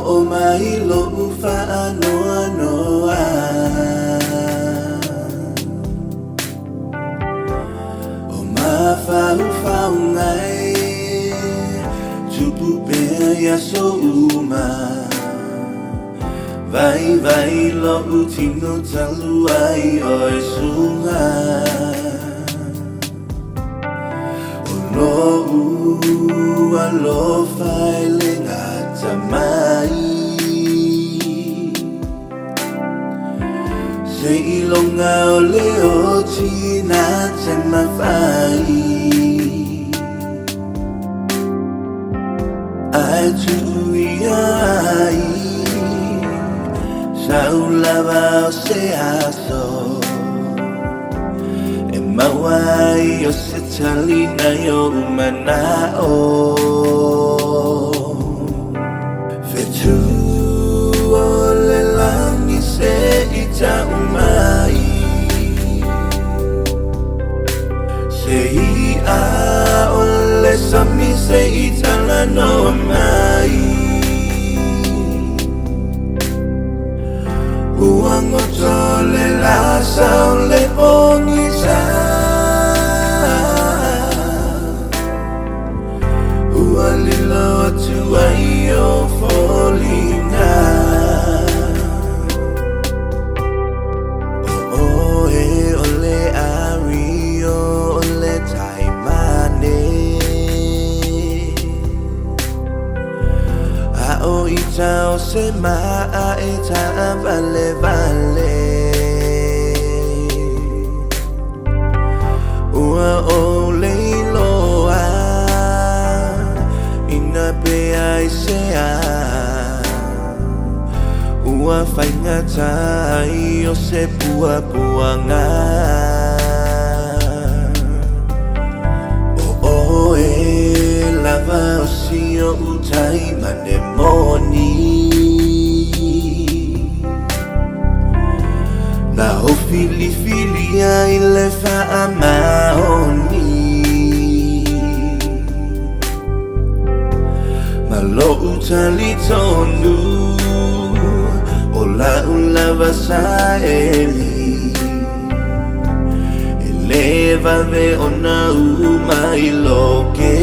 o mai lo ufa anoa noa o mafa ufa ungai tupu pea ya so uma vai lo utino talu ai oi sunga o lo ua lo fai le ngata mai se ilonga o le o tina te mawhai ai tui ai sau lava o se aso e mawai o se talina yo manao fetu o le langi se ita umai se a o le sami se ita la no mai uango tole la sao le onisa ualilo tu ai o folina o e ole ario ole taimane a o ita o se maa e ta vale vale ua o leiloa ina pe ai se a ua whaingata ai o se pua puanga o e lava o si o utai mane moni na o fili ai le wha maoni ma lo utali tonu o la ulava sa eli eleva ve ona umai lo ke